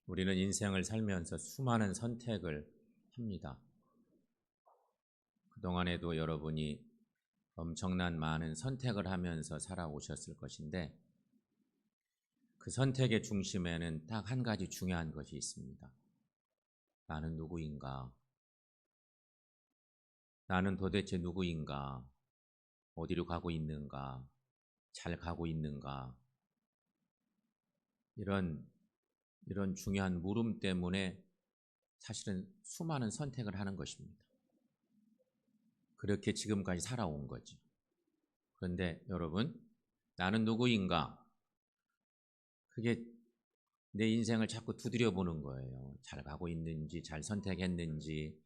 우리는 인생을 살면서 수많은 선택을 합니다. 그동안에도 여러분이 엄청난 많은 선택을 하면서 살아오셨을 것인데 그 선택의 중심에는 딱 한 가지 중요한 것이 있습니다. 나는 누구인가? 나는 도대체 누구인가? 어디로 가고 있는가? 잘 가고 있는가? 이런 중요한 물음 때문에 사실은 수많은 선택을 하는 것입니다. 그렇게 지금까지 살아온 거죠. 그런데 여러분, 나는 누구인가? 그게 내 인생을 자꾸 두드려 보는 거예요. 잘 가고 있는지, 잘 선택했는지,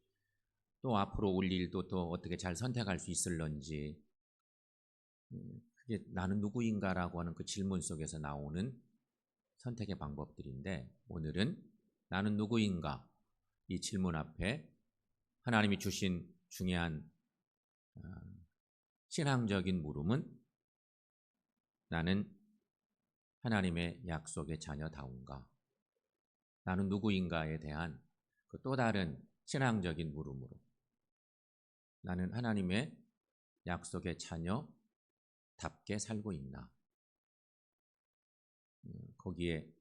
또 앞으로 올 일도 또 어떻게 잘 선택할 수 있을런지. 그게 나는 누구인가라고 하는 그 질문 속에서 나오는 선택의 방법들인데, 오늘은 나는 누구인가? 이 질문 앞에 하나님이 주신 중요한 신앙적인 물음은 나는 하나님의 약속의 자녀다운가? 나는 누구인가에 대한 그 또 다른 신앙적인 물음으로 나는 하나님의 약속의 자녀답게 살고 있나? 거기에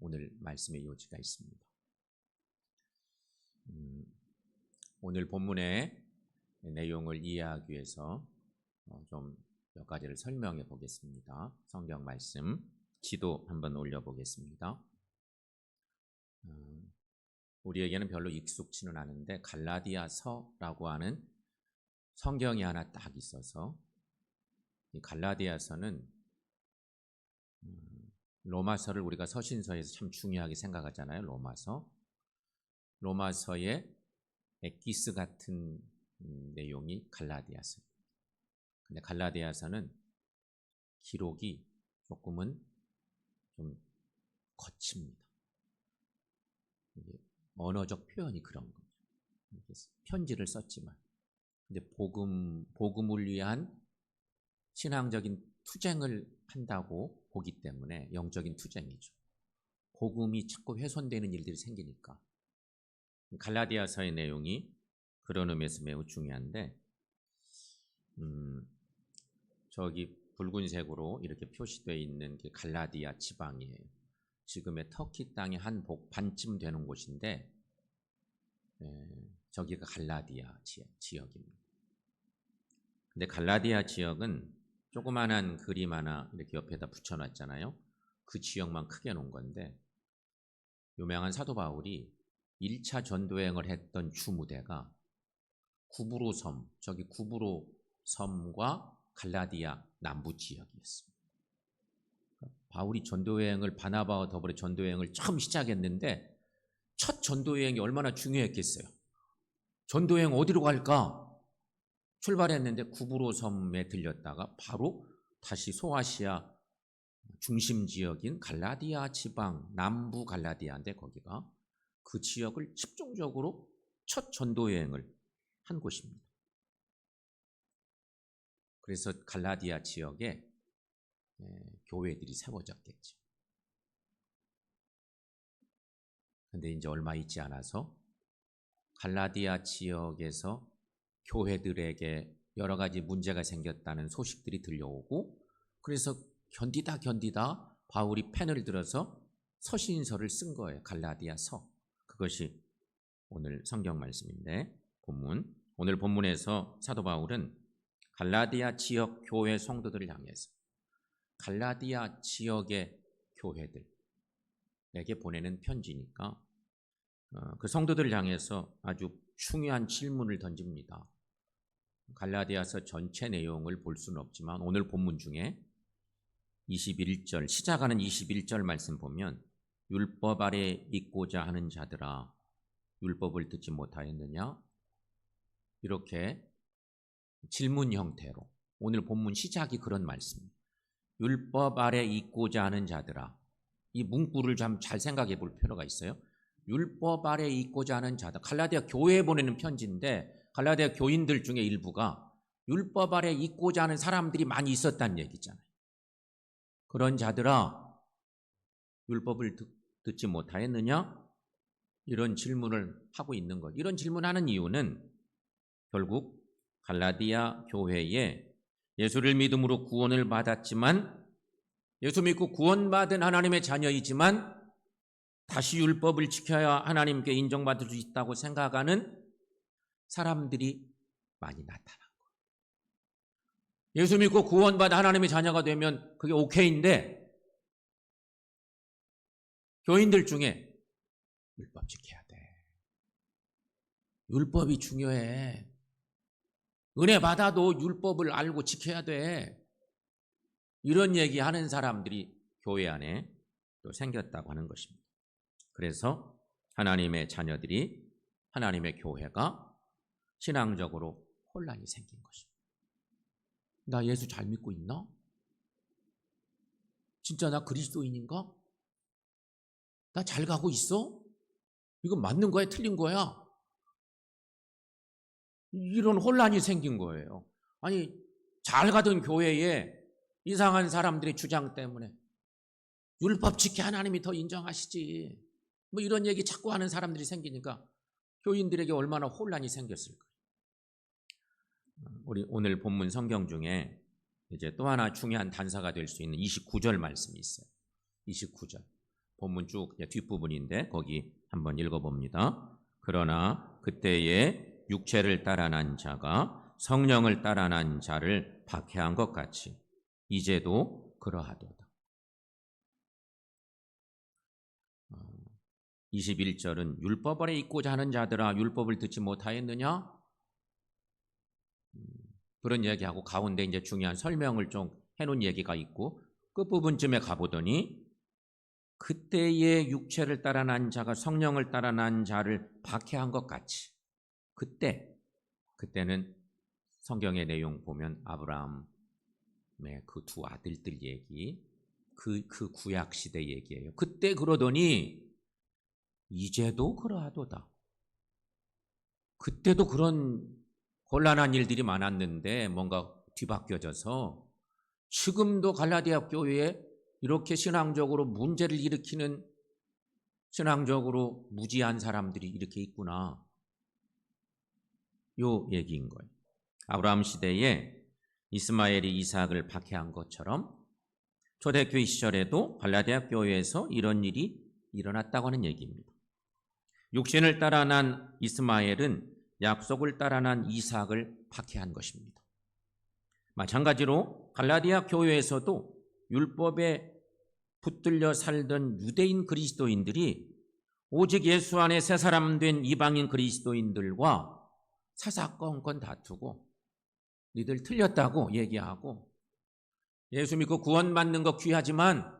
오늘 말씀의 요지가 있습니다. 오늘 본문의 내용을 이해하기 위해서 좀 몇 가지를 설명해 보겠습니다. 성경 말씀 지도 한번 올려보겠습니다. 우리에게는 별로 익숙치는 않은데 갈라디아서라고 하는 성경이 하나 딱 있어서 이 갈라디아서는 로마서를 우리가 서신서에서 참 중요하게 생각하잖아요. 로마서의 엑기스 같은 내용이 갈라디아서. 근데 갈라디아서는 기록이 조금은 좀 거칩니다. 언어적 표현이 그런 거죠. 편지를 썼지만, 근데 복음을 위한 신앙적인 투쟁을 한다고 보기 때문에 영적인 투쟁이죠. 복음이 자꾸 훼손되는 일들이 생기니까. 갈라디아서의 내용이 그런 의미에서 매우 중요한데, 저기 붉은색으로 이렇게 표시되어 있는 게 갈라디아 지방이에요. 지금의 터키 땅의 한 반쯤 되는 곳인데, 저기가 갈라디아 지역입니다. 근데 갈라디아 지역은 조그만한 그림 하나 이렇게 옆에다 붙여놨잖아요. 그 지역만 크게 놓은 건데, 유명한 사도 바울이 1차 전도여행을 했던 주무대가 구브로 섬, 저기 구브로 섬과 갈라디아 남부 지역이었습니다. 바울이 전도여행을 바나바와 더불어 전도여행을 처음 시작했는데 첫 전도여행이 얼마나 중요했겠어요. 전도여행 어디로 갈까? 출발했는데 구브로 섬에 들렸다가 바로 다시 소아시아 중심 지역인 갈라디아 지방, 남부 갈라디아인데 거기가 그 지역을 집중적으로 첫 전도여행을 한 곳입니다. 그래서 갈라디아 지역에 교회들이 세워졌겠죠. 근데 이제 얼마 있지 않아서 갈라디아 지역에서 교회들에게 여러 가지 문제가 생겼다는 소식들이 들려오고, 그래서 견디다 바울이 펜을 들어서 서신서를 쓴 거예요. 갈라디아서. 그것이 오늘 성경 말씀인데, 오늘 본문에서 사도 바울은 갈라디아 지역 교회 성도들을 향해서 갈라디아 지역의 교회들에게 보내는 편지니까 그 성도들을 향해서 아주 중요한 질문을 던집니다. 갈라디아서 전체 내용을 볼 수는 없지만 오늘 본문 중에 21절, 시작하는 21절 말씀 보면 율법 아래 있고자 하는 자들아 율법을 듣지 못하였느냐? 이렇게 질문 형태로 오늘 본문 시작이 그런 말씀입니다. 율법 아래 있고자 하는 자들아, 이 문구를 좀 잘 생각해 볼 필요가 있어요. 율법 아래 있고자 하는 자들, 갈라디아 교회에 보내는 편지인데 갈라디아 교인들 중에 일부가 율법 아래 있고자 하는 사람들이 많이 있었다는 얘기잖아요. 그런 자들아 율법을 듣지 못하였느냐? 이런 질문을 하고 있는 것. 이런 질문하는 이유는 결국 갈라디아 교회에 예수를 믿음으로 구원을 받았지만, 예수 믿고 구원받은 하나님의 자녀이지만 다시 율법을 지켜야 하나님께 인정받을 수 있다고 생각하는 사람들이 많이 나타난 거예요. 예수 믿고 구원받아 하나님의 자녀가 되면 그게 오케이인데, 교인들 중에 율법 지켜야 돼. 율법이 중요해. 은혜 받아도 율법을 알고 지켜야 돼. 이런 얘기하는 사람들이 교회 안에 또 생겼다고 하는 것입니다. 그래서 하나님의 자녀들이, 하나님의 교회가 신앙적으로 혼란이 생긴 것입니다. 나 예수 잘 믿고 있나? 진짜 나 그리스도인인가? 나 잘 가고 있어? 이거 맞는 거야? 틀린 거야? 이런 혼란이 생긴 거예요. 아니, 잘 가던 교회에 이상한 사람들의 주장 때문에 율법 지켜 하나님이 더 인정하시지, 뭐 이런 얘기 자꾸 하는 사람들이 생기니까 교인들에게 얼마나 혼란이 생겼을까요? 우리 오늘 본문 성경 중에 이제 또 하나 중요한 단서가 될 수 있는 29절 말씀이 있어요. 29절. 본문 쭉 뒷부분인데 거기 한번 읽어봅니다. 그러나 그때에 육체를 따라 난 자가 성령을 따라 난 자를 박해한 것 같이 이제도 그러하도다. 21절은 율법 아래 있고자 하는 자들아 율법을 듣지 못하였느냐? 그런 얘기하고 가운데 이제 중요한 설명을 좀 해놓은 얘기가 있고, 끝부분쯤에 가보더니 그때의 육체를 따라 난 자가 성령을 따라 난 자를 박해한 것 같이, 그때는 성경의 내용 보면 아브라함의 그 두 아들들 얘기, 그 구약 시대 얘기예요. 그때 그러더니 이제도 그러하도다. 그때도 그런 곤란한 일들이 많았는데 뭔가 뒤바뀌어져서 지금도 갈라디아 교회에 이렇게 신앙적으로 문제를 일으키는, 신앙적으로 무지한 사람들이 이렇게 있구나, 요 얘기인 거예요. 아브라함 시대에 이스마엘이 이삭을 박해한 것처럼 초대교회 시절에도 갈라디아 교회에서 이런 일이 일어났다고 하는 얘기입니다. 육신을 따라 난 이스마엘은 약속을 따라 난 이삭을 박해한 것입니다. 마찬가지로 갈라디아 교회에서도 율법에 붙들려 살던 유대인 그리스도인들이 오직 예수 안에 새 사람 된 이방인 그리스도인들과 사사건건 다투고 니들 틀렸다고 얘기하고, 예수 믿고 구원받는 거 귀하지만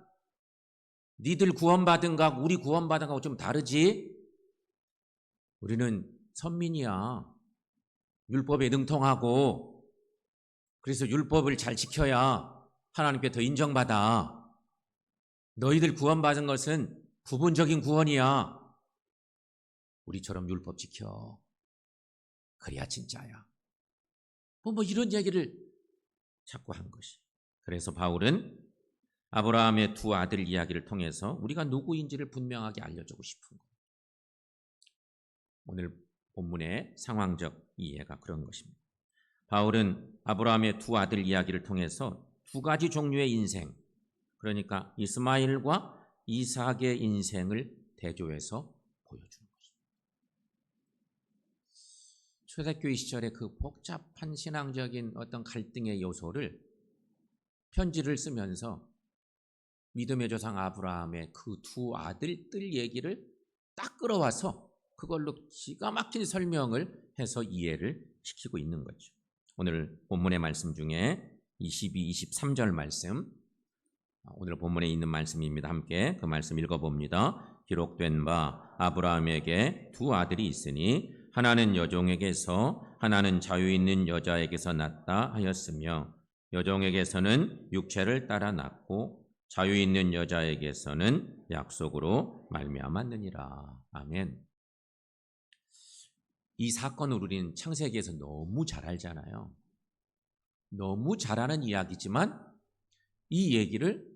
니들 구원받은 거하고 우리 구원받은 거하고 좀 다르지? 우리는 선민이야. 율법에 능통하고, 그래서 율법을 잘 지켜야 하나님께 더 인정받아. 너희들 구원받은 것은 부분적인 구원이야. 우리처럼 율법 지켜. 그래야 진짜야. 뭐 이런 얘기를 자꾸 한 것이. 그래서 바울은 아브라함의 두 아들 이야기를 통해서 우리가 누구인지를 분명하게 알려주고 싶은 거예요. 오늘 본문의 상황적 이해가 그런 것입니다. 바울은 아브라함의 두 아들 이야기를 통해서 두 가지 종류의 인생, 그러니까 이스마엘과 이삭의 인생을 대조해서 보여주는 것입니다. 초대교회 시절의 그 복잡한 신앙적인 어떤 갈등의 요소를 편지를 쓰면서 믿음의 조상 아브라함의 그 두 아들들 얘기를 딱 끌어와서 그걸로 기가 막힌 설명을 해서 이해를 시키고 있는 거죠. 오늘 본문의 말씀 중에 22, 23절 말씀, 오늘 본문에 있는 말씀입니다. 함께 그 말씀 읽어봅니다. 기록된 바 아브라함에게 두 아들이 있으니 하나는 여종에게서 하나는 자유 있는 여자에게서 났다 하였으며 여종에게서는 육체를 따라 낳고 자유 있는 여자에게서는 약속으로 말미암았느니라. 아멘. 이 사건을 우리는 창세기에서 너무 잘 알잖아요. 너무 잘 아는 이야기지만 이 얘기를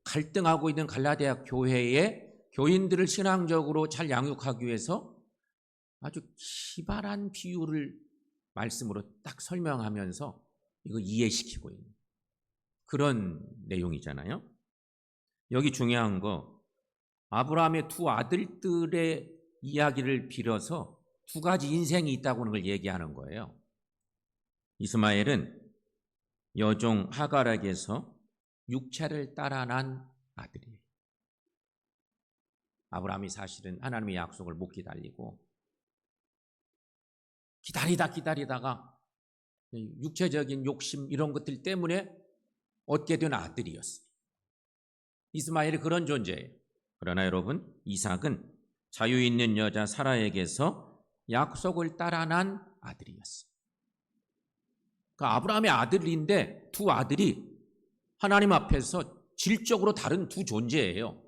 갈등하고 있는 갈라디아 교회에 교인들을 신앙적으로 잘 양육하기 위해서 아주 기발한 비유를 말씀으로 딱 설명하면서 이거 이해시키고 있는 그런 내용이잖아요. 여기 중요한 거, 아브라함의 두 아들들의 이야기를 빌어서 두 가지 인생이 있다고 하는 걸 얘기하는 거예요. 이스마엘은 여종 하갈에게서 육체를 따라 난 아들이에요. 아브라함이 사실은 하나님의 약속을 못 기다리고 기다리다가 육체적인 욕심 이런 것들 때문에 얻게 된 아들이었어요. 이스마엘이 그런 존재예요. 그러나 여러분, 이삭은 자유 있는 여자 사라에게서 약속을 따라 난 아들이었어요. 그러니까 아브라함의 아들인데 두 아들이 하나님 앞에서 질적으로 다른 두 존재예요.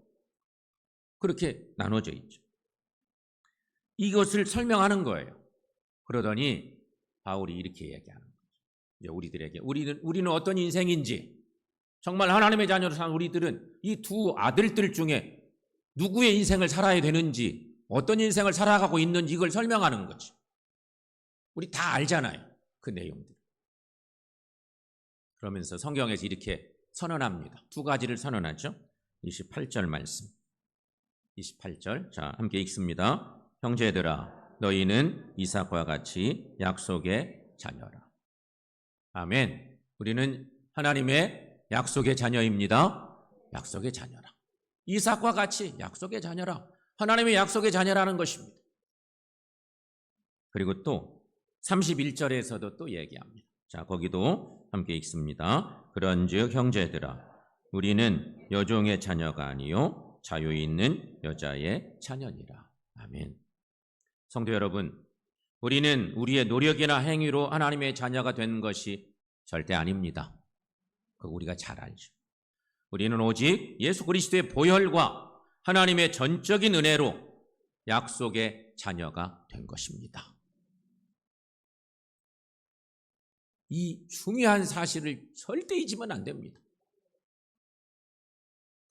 그렇게 나눠져 있죠. 이것을 설명하는 거예요. 그러더니 바울이 이렇게 얘기하는 거죠. 이제 우리들에게 우리는 어떤 인생인지, 정말 하나님의 자녀로 사는 우리들은 이 두 아들들 중에 누구의 인생을 살아야 되는지, 어떤 인생을 살아가고 있는지 이걸 설명하는 거죠. 우리 다 알잖아요, 그 내용들. 그러면서 성경에서 이렇게 선언합니다. 두 가지를 선언하죠. 28절 말씀. 28절, 자, 함께 읽습니다. 형제들아, 너희는 이삭과 같이 약속의 자녀라. 아멘. 우리는 하나님의 약속의 자녀입니다. 약속의 자녀라. 이삭과 같이 약속의 자녀라. 하나님의 약속의 자녀라는 것입니다. 그리고 또 31절에서도 또 얘기합니다. 자, 거기도 함께 읽습니다. 그런즉 형제들아, 우리는 여종의 자녀가 아니요 자유 있는 여자의 자녀니라. 아멘. 성도 여러분, 우리는 우리의 노력이나 행위로 하나님의 자녀가 된 것이 절대 아닙니다. 그거 우리가 잘 알죠. 우리는 오직 예수 그리스도의 보혈과 하나님의 전적인 은혜로 약속의 자녀가 된 것입니다. 이 중요한 사실을 절대 잊으면 안 됩니다.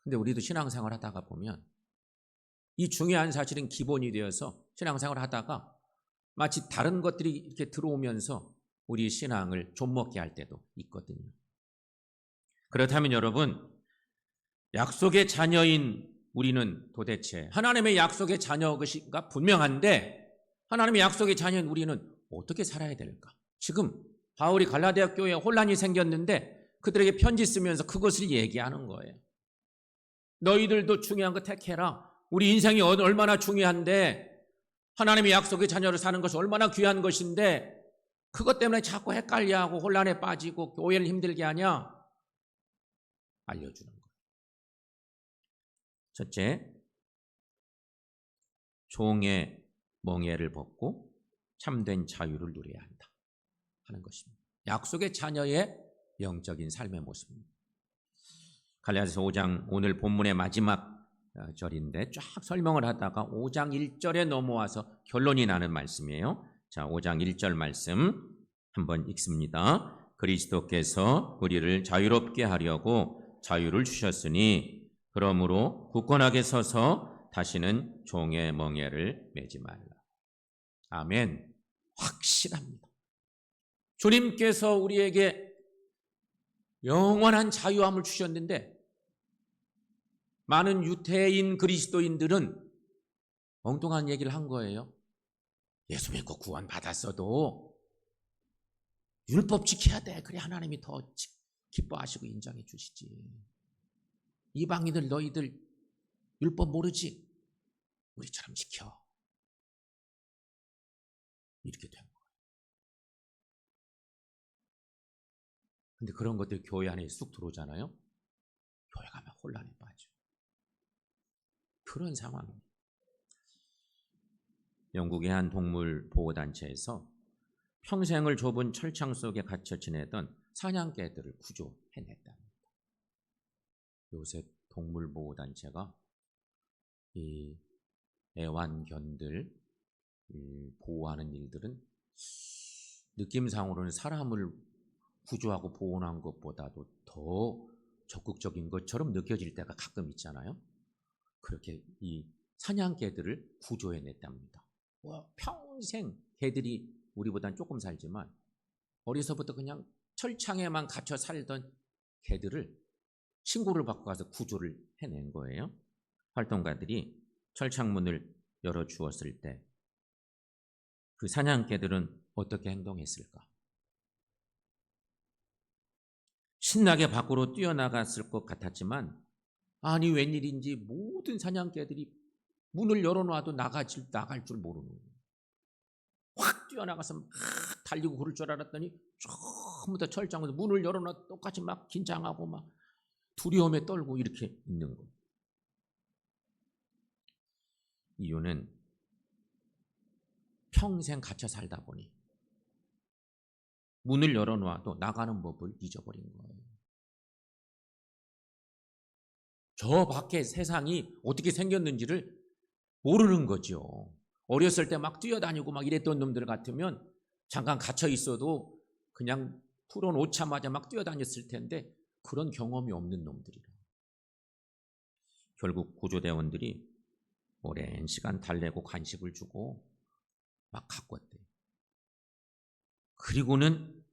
근데 우리도 신앙생활 하다가 보면 이 중요한 사실은 기본이 되어서 신앙생활 하다가 마치 다른 것들이 이렇게 들어오면서 우리 신앙을 좀먹게 할 때도 있거든요. 그렇다면 여러분, 약속의 자녀인 우리는 도대체 하나님의 약속의 자녀가 분명한데 하나님의 약속의 자녀인 우리는 어떻게 살아야 될까? 지금 바울이 갈라디아 교회에 혼란이 생겼는데 그들에게 편지 쓰면서 그것을 얘기하는 거예요. 너희들도 중요한 거 택해라. 우리 인생이 얼마나 중요한데, 하나님의 약속의 자녀를 사는 것이 얼마나 귀한 것인데 그것 때문에 자꾸 헷갈려하고 혼란에 빠지고 교회를 힘들게 하냐? 알려주는 거예요. 첫째, 종의 멍에를 벗고 참된 자유를 누려야 한다 하는 것입니다. 약속의 자녀의 영적인 삶의 모습입니다. 갈라디아서 5장 오늘 본문의 마지막 절인데 쫙 설명을 하다가 5장 1절에 넘어와서 결론이 나는 말씀이에요. 자, 5장 1절 말씀 한번 읽습니다. 그리스도께서 우리를 자유롭게 하려고 자유를 주셨으니 그러므로 굳건하게 서서 다시는 종의 멍에를 매지 말라. 아멘. 확실합니다. 주님께서 우리에게 영원한 자유함을 주셨는데 많은 유태인 그리스도인들은 엉뚱한 얘기를 한 거예요. 예수 믿고 구원 받았어도 율법 지켜야 돼. 그래 하나님이 더 기뻐하시고 인정해 주시지. 이방인들 너희들 율법 모르지? 우리처럼 지켜. 이렇게 된 거예요. 근데 그런 것들이 교회 안에 쑥 들어오잖아요. 교회 가면 혼란에 빠져. 그런 상황입니다. 영국의 한 동물 보호단체에서 평생을 좁은 철창 속에 갇혀 지내던 사냥개들을 구조해냈답니다. 요새 동물 보호단체가 이 애완견들 보호하는 일들은 느낌상으로는 사람을 구조하고 보호하는 것보다도 더 적극적인 것처럼 느껴질 때가 가끔 있잖아요. 그렇게 이 사냥개들을 구조해냈답니다. 평생 개들이 우리보다는 조금 살지만 어려서부터 그냥 철창에만 갇혀 살던 개들을 신고를 받고 가서 구조를 해낸 거예요. 활동가들이 철창문을 열어주었을 때 그 사냥개들은 어떻게 행동했을까? 신나게 밖으로 뛰어나갔을 것 같았지만 아니 웬일인지 모든 사냥개들이 문을 열어놔도 나갈 줄 모르는 거예요. 확 뛰어나가서 막 달리고 그럴 줄 알았더니 전부 다 철장에서 문을 열어놔도 똑같이 막 긴장하고 막 두려움에 떨고 이렇게 있는 거예요. 이유는 평생 갇혀 살다 보니 문을 열어놔도 나가는 법을 잊어버린 거예요. 저 밖에 세상이 어떻게 생겼는지를 모르는 거죠. 어렸을 때 막 뛰어다니고 막 이랬던 놈들 같으면 잠깐 갇혀 있어도 그냥 풀어놓자마자 막 뛰어다녔을 텐데 그런 경험이 없는 놈들이라. 결국 구조대원들이 오랜 시간 달래고 간식을 주고 막 갖고 왔대요. 그리고는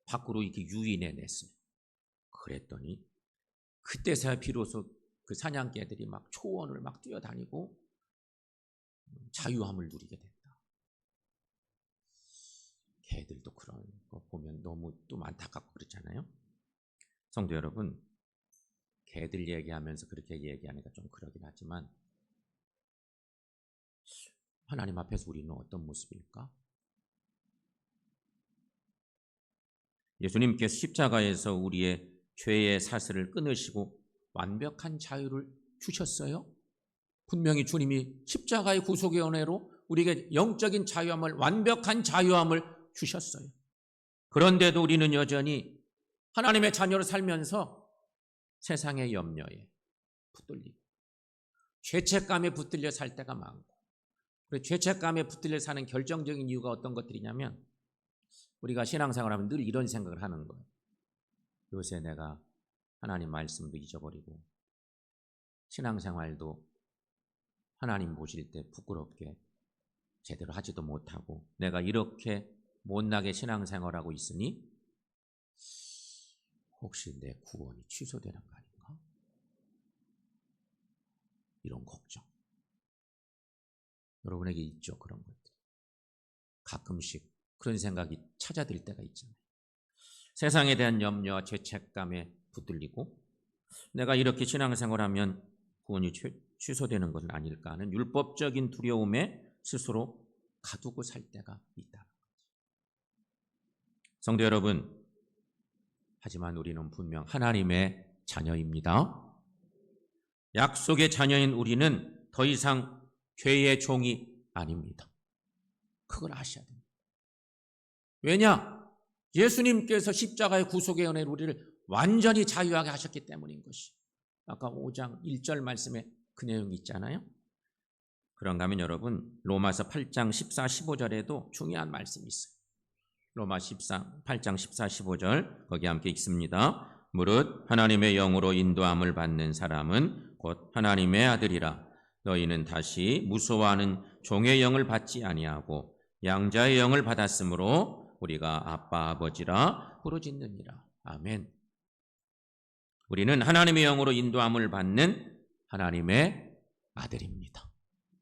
밖으로 이렇게 유인해냈어요. 그랬더니 그때서야 비로소 그 사냥개들이 막 초원을 막 뛰어다니고 자유함을 누리게 됐다. 개들도 그런 거 보면 너무 또 안타깝고 그렇잖아요. 성도 여러분, 개들 얘기하면서 그렇게 얘기하니까 좀 그러긴 하지만 하나님 앞에서 우리는 어떤 모습일까? 예수님께서 십자가에서 우리의 죄의 사슬을 끊으시고 완벽한 자유를 주셨어요. 분명히 주님이 십자가의 구속의 은혜로 우리에게 영적인 자유함을, 완벽한 자유함을 주셨어요. 그런데도 우리는 여전히 하나님의 자녀로 살면서 세상의 염려에 붙들리고 죄책감에 붙들려 살 때가 많고, 죄책감에 붙들려 사는 결정적인 이유가 어떤 것들이냐면 우리가 신앙생활하면 늘 이런 생각을 하는 거예요. 요새 내가 하나님 말씀도 잊어버리고 신앙생활도 하나님 보실 때 부끄럽게 제대로 하지도 못하고 내가 이렇게 못나게 신앙생활하고 있으니 혹시 내 구원이 취소되는 거 아닌가? 이런 걱정. 여러분에게 있죠, 그런 것들. 가끔씩 그런 생각이 찾아들 때가 있잖아요. 세상에 대한 염려와 죄책감에 붙들리고 내가 이렇게 신앙생활하면 구원이 취소되는 것은 아닐까 하는 율법적인 두려움에 스스로 가두고 살 때가 있다. 성도 여러분, 하지만 우리는 분명 하나님의 자녀입니다. 약속의 자녀인 우리는 더 이상 죄의 종이 아닙니다. 그걸 아셔야 됩니다. 왜냐? 예수님께서 십자가의 구속의 은혜로 우리를 완전히 자유하게 하셨기 때문인 것이. 아까 5장 1절 말씀에 그 내용이 있잖아요. 그런가 하면 여러분 로마서 8장 14, 15절에도 중요한 말씀이 있어요. 로마 8장 14, 15절 거기 함께 읽습니다. 무릇 하나님의 영으로 인도함을 받는 사람은 곧 하나님의 아들이라. 너희는 다시 무서워하는 종의 영을 받지 아니하고 양자의 영을 받았으므로 우리가 아빠 아버지라 부르짖느니라. 아멘. 우리는 하나님의 영으로 인도함을 받는 하나님의 아들입니다.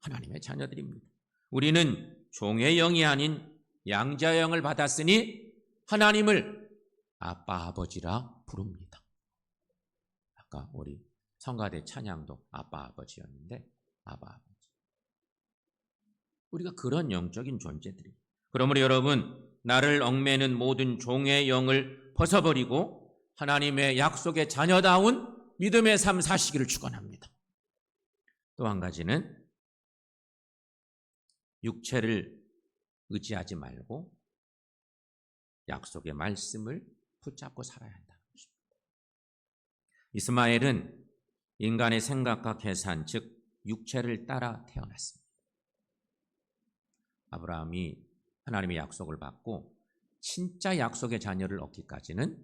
하나님의 자녀들입니다. 우리는 종의 영이 아닌 양자의 영을 받았으니 하나님을 아빠 아버지라 부릅니다. 아까 우리 성가대 찬양도 아빠 아버지였는데 아빠 아버지. 우리가 그런 영적인 존재들입니다. 그러므로 여러분, 나를 얽매는 모든 종의 영을 벗어버리고 하나님의 약속의 자녀다운 믿음의 삶 사시기를 축원합니다. 또 한 가지는 육체를 의지하지 말고 약속의 말씀을 붙잡고 살아야 한다는 것입니다. 이스마엘은 인간의 생각과 계산, 즉 육체를 따라 태어났습니다. 아브라함이 하나님의 약속을 받고 진짜 약속의 자녀를 얻기까지는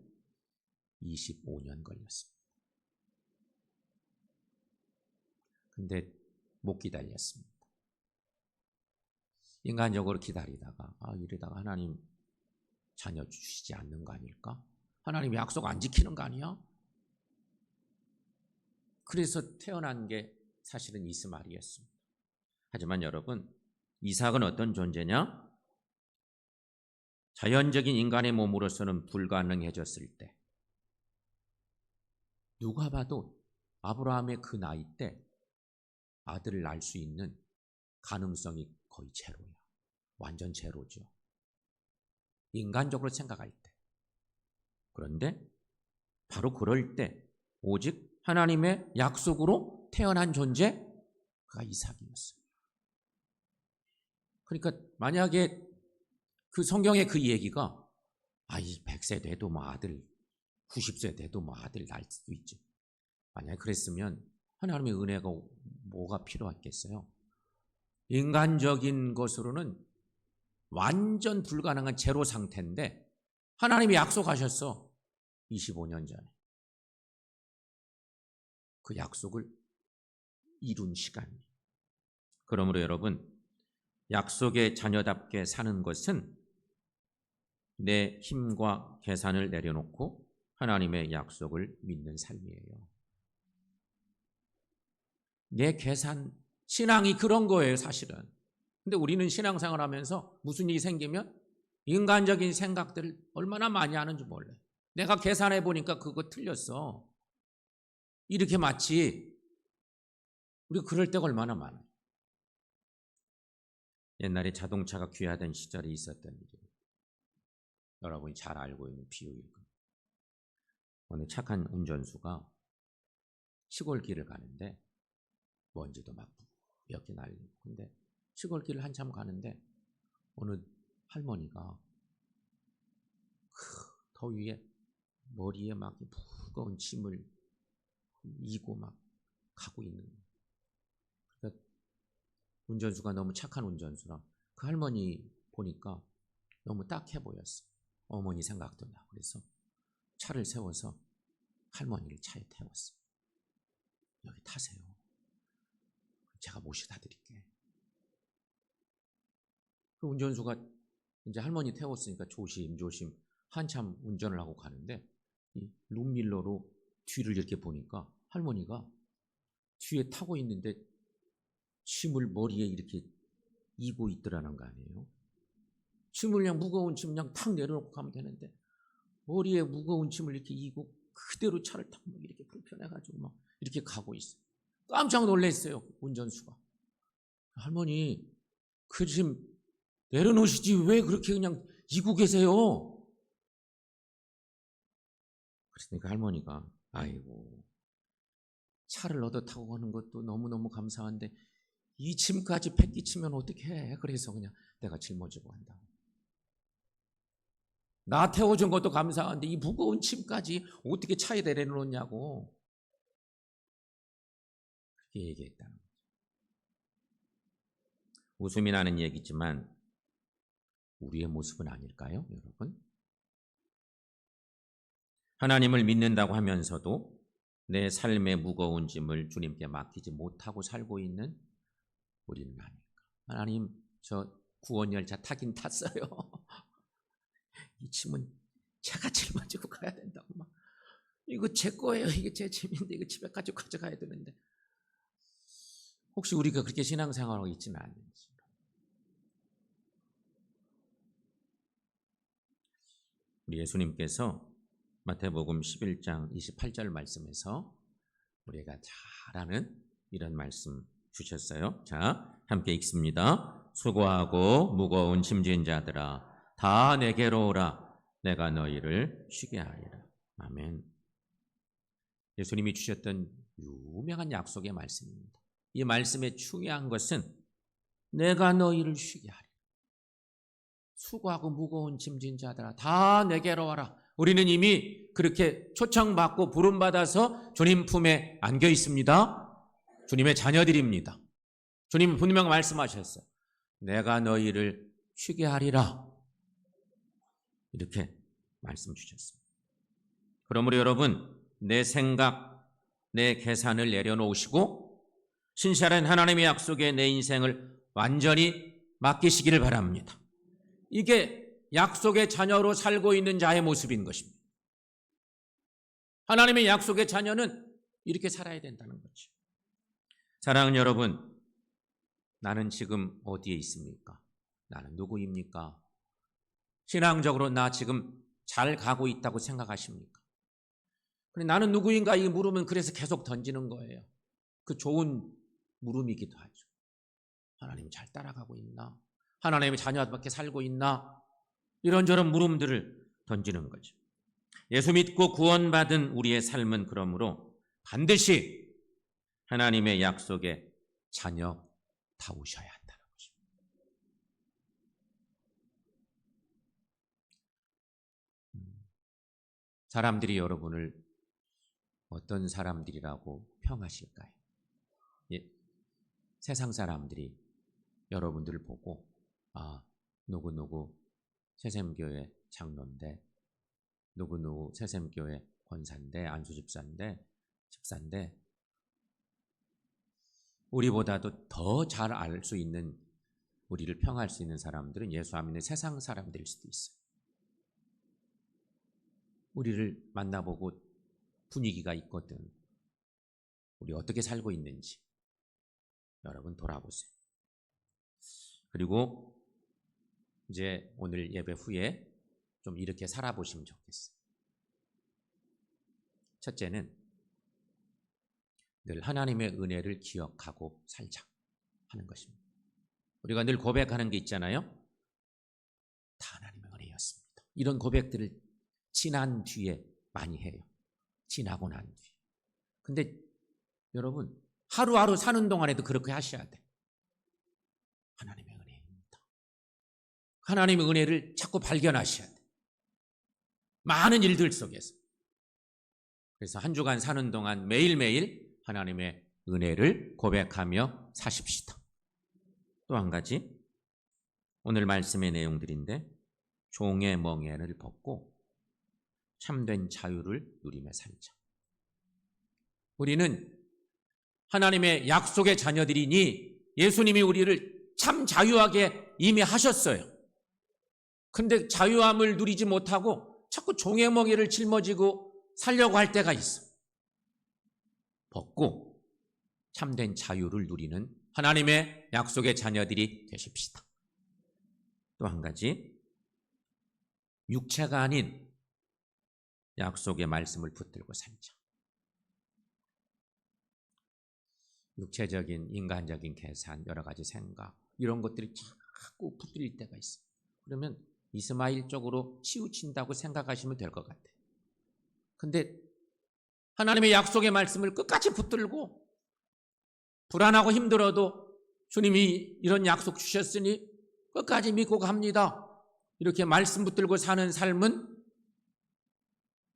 25년 걸렸습니다. 근데 못 기다렸습니다. 인간적으로 기다리다가 이러다가 하나님 자녀 주시지 않는 거 아닐까? 하나님 약속 안 지키는 거 아니야? 그래서 태어난 게 사실은 이스마엘이었습니다. 하지만 여러분, 이삭은 어떤 존재냐? 자연적인 인간의 몸으로서는 불가능해졌을 때, 누가 봐도 아브라함의 그 나이 때 아들을 낳을 수 있는 가능성이 거의 제로야. 완전 제로죠. 인간적으로 생각할 때. 그런데 바로 그럴 때 오직 하나님의 약속으로 태어난 존재가 이삭이었어요. 그러니까 만약에 그 성경의 그 얘기가 100세 돼도 뭐 아들, 90세 돼도 뭐 아들 낳을 수도 있지. 만약에 그랬으면 하나님의 은혜가 뭐가 필요했겠어요? 인간적인 것으로는 완전 불가능한 제로 상태인데 하나님이 약속하셨어. 25년 전에. 그 약속을 이룬 시간. 그러므로 여러분, 약속의 자녀답게 사는 것은 내 힘과 계산을 내려놓고 하나님의 약속을 믿는 삶이에요. 내 계산, 신앙이 그런 거예요, 사실은. 근데 우리는 신앙생활 하면서 무슨 일이 생기면 인간적인 생각들을 얼마나 많이 하는지 몰라요. 내가 계산해 보니까 그거 틀렸어. 이렇게 맞지. 우리 그럴 때가 얼마나 많아요. 옛날에 자동차가 귀하던 시절이 있었던 일이에요. 여러분이 잘 알고 있는 비유일 거예요. 어느 착한 운전수가 시골길을 가는데 먼지도 막 뿌옇게 날리고, 근데 시골길을 한참 가는데 어느 할머니가 그 더위에 머리에 막 무거운 짐을 이고 막 가고 있는 거예요. 그러니까 운전수가 너무 착한 운전수라 그 할머니 보니까 너무 딱해 보였어. 어머니 생각도 나. 그래서 차를 세워서 할머니를 차에 태웠어. 여기 타세요. 제가 모셔다 드릴게. 그 운전수가 이제 할머니 태웠으니까 조심조심 한참 운전을 하고 가는데 이 룸밀러로 뒤를 이렇게 보니까 할머니가 뒤에 타고 있는데 짐을 머리에 이렇게 이고 있더라는 거 아니에요. 짐을 그냥 무거운 짐 그냥 탁 내려놓고 가면 되는데 머리에 무거운 짐을 이렇게 이고 그대로 차를 탁 이렇게 불편해가지고 막 이렇게 가고 있어요. 깜짝 놀랐어요, 운전수가. 할머니, 그 짐 내려놓으시지 왜 그렇게 그냥 이고 계세요? 그러니까 할머니가 아이고, 차를 얻어 타고 가는 것도 너무너무 감사한데 이 짐까지 패끼치면 어떻게 해? 그래서 그냥 내가 짊어지고 간다고. 나 태워준 것도 감사한데 이 무거운 짐까지 어떻게 차에 내려놓냐고 그렇게 얘기했다는 거죠. 웃음이 나는 얘기지만 우리의 모습은 아닐까요, 여러분? 하나님을 믿는다고 하면서도 내 삶의 무거운 짐을 주님께 맡기지 못하고 살고 있는 우리는 아닐까? 하나님, 저 구원열차 타긴 탔어요. 이 짐은 제가 짊어지고 가야 된다고 막. 이거 제 거예요. 이게 제 짐인데 이거 집에 가져가야 되는데. 혹시 우리가 그렇게 신앙생활하고 있지는 않는지. 우리 예수님께서 마태복음 11장 28절 말씀에서 우리가 잘 아는 이런 말씀 주셨어요. 자, 함께 읽습니다. 수고하고 무거운 짐진 자들아 다 내게로 오라. 내가 너희를 쉬게 하리라. 아멘. 예수님이 주셨던 유명한 약속의 말씀입니다. 이 말씀의 중요한 것은 내가 너희를 쉬게 하리라. 수고하고 무거운 짐진 자들아 다 내게로 와라. 우리는 이미 그렇게 초청받고 부름받아서 주님 품에 안겨 있습니다. 주님의 자녀들입니다. 주님은 분명 말씀하셨어요. 내가 너희를 쉬게 하리라. 이렇게 말씀 주셨습니다. 그러므로 여러분, 내 생각, 내 계산을 내려놓으시고 신실한 하나님의 약속에 내 인생을 완전히 맡기시기를 바랍니다. 이게 약속의 자녀로 살고 있는 자의 모습인 것입니다. 하나님의 약속의 자녀는 이렇게 살아야 된다는 거죠. 사랑하는 여러분, 나는 지금 어디에 있습니까? 나는 누구입니까? 신앙적으로 나 지금 잘 가고 있다고 생각하십니까? 나는 누구인가 이 물음은 그래서 계속 던지는 거예요. 그 좋은 물음이기도 하죠. 하나님 잘 따라가고 있나? 하나님의 자녀답게 살고 있나? 이런저런 물음들을 던지는 거죠. 예수 믿고 구원받은 우리의 삶은 그러므로 반드시 하나님의 약속의 자녀다우셔야 한다는 것입니다. 사람들이 여러분을 어떤 사람들이라고 평하실까요? 예, 세상 사람들이 여러분들을 보고 누구누구 새샘교회 장로인데, 누구누구 새샘교회 권사인데, 안수집사인데, 집사인데, 우리보다도 더 잘 알 수 있는, 우리를 평할 수 있는 사람들은 예수 안 믿는 세상 사람들일 수도 있어요. 우리를 만나보고 분위기가 있거든. 우리 어떻게 살고 있는지 여러분 돌아보세요. 그리고 이제 오늘 예배 후에 좀 이렇게 살아보시면 좋겠어요. 첫째는 늘 하나님의 은혜를 기억하고 살자 하는 것입니다. 우리가 늘 고백하는 게 있잖아요. 다 하나님의 은혜였습니다. 이런 고백들을 지난 뒤에 많이 해요. 지나고 난 뒤에. 근데 여러분, 하루하루 사는 동안에도 그렇게 하셔야 돼. 하나님의 은혜입니다. 하나님의 은혜를 자꾸 발견하셔야 돼. 많은 일들 속에서. 그래서 한 주간 사는 동안 매일매일 하나님의 은혜를 고백하며 사십시다. 또 한 가지, 오늘 말씀의 내용들인데, 종의 멍에를 벗고 참된 자유를 누리며 살자. 우리는 하나님의 약속의 자녀들이니 예수님이 우리를 참 자유하게 이미 하셨어요. 근데 자유함을 누리지 못하고 자꾸 종의 멍에를 짊어지고 살려고 할 때가 있어. 벗고 참된 자유를 누리는 하나님의 약속의 자녀들이 되십시다. 또 한 가지, 육체가 아닌 약속의 말씀을 붙들고 살자. 육체적인, 인간적인 계산, 여러 가지 생각, 이런 것들이 자꾸 붙들릴 때가 있어요. 그러면 이스마엘 쪽으로 치우친다고 생각하시면 될 것 같아요. 근데 하나님의 약속의 말씀을 끝까지 붙들고 불안하고 힘들어도 주님이 이런 약속 주셨으니 끝까지 믿고 갑니다. 이렇게 말씀 붙들고 사는 삶은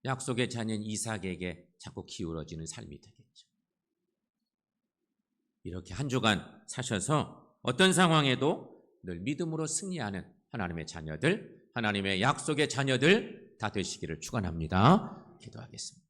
약속의 자녀인 이삭에게 자꾸 기울어지는 삶이 되겠죠. 이렇게 한 주간 사셔서 어떤 상황에도 늘 믿음으로 승리하는 하나님의 자녀들, 하나님의 약속의 자녀들 다 되시기를 축원합니다. 기도하겠습니다.